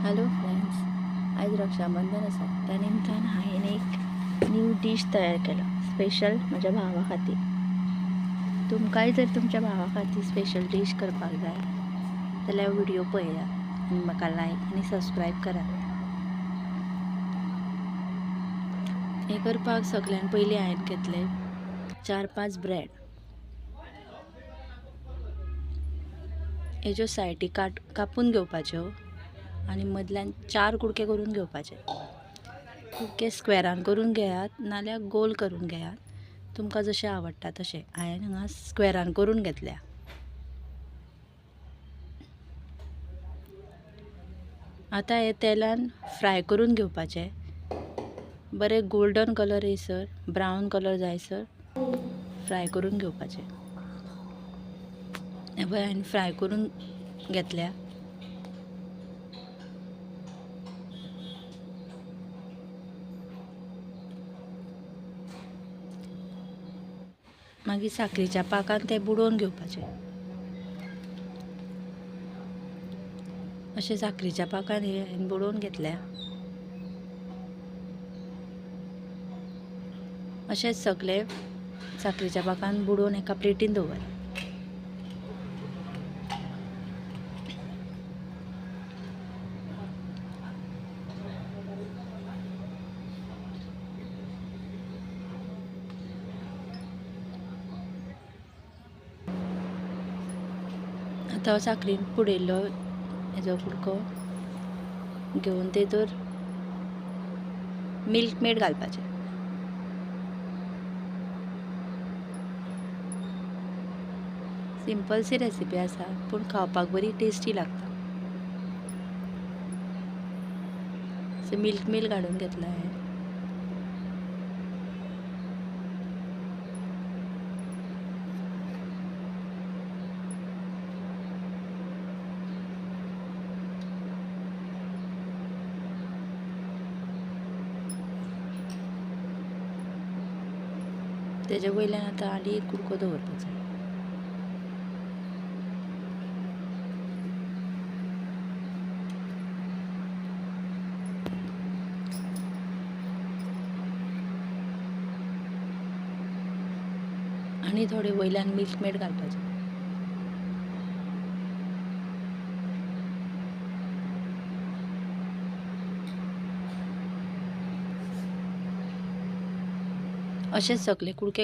Hello friends, आज रक्षाबंधन आसा त्या निमतान हांवें एक न्यू डीश तयार केला स्पेशल म्हज्या भावा खातीर. तुमकांय जर तुमच्या भावा खातीर स्पेशल डीश करपाक जाय जाल्यार व्हिडिओ पळयात आनी म्हाका लायक आनी सबस्क्रायब करात. हें करपाक सगळ्यान पयलीं हांवें घेतले 4-5 ब्रेड. हेज्यो सायडी कापून घेवपाच्यो आनी मदल्यान 4 कुडके करून घेवपाचे. कुडके स्क्वेरान करून घेयात नाल्यार गोल करून घेयात, तुमकां जशें आवडटा तशें. हांवें हांगा स्क्वेरान करून घेतल्या. आतां हे तेलान फ्राय करून घेवपाचे. बरे गोल्डन कलर येयसर, ब्रावन कलर जायसर फ्राय करून घेवपाचे. हे पळय हांवें फ्राय करून घेतल्या. मागीर साखरेच्या पाकान ते बुडोवन घेवपाचे. अशें साखरेच्या पाकान हे हांवें बुडोवन घेतल्या. अशेंच सगळे साखरेच्या पाकान बुडोवन एका प्लेटीन दवर. आतां साखरेन बुडयल्लो हेजो कुडको घेवन तेतूर मिल्क मेड घालपाचें. सिंपलशी रेसिपी आसा पूण खावपाक बरी टेस्टी लागता. मिल्क मेड काडून घेतला हांवें. तेजे वयल्यान आतां आनी एक कुडको दवरपाचो. आनी थोडे वयल्यान मिल्क मेड घालपाचें. अशेंच सगळे कुडके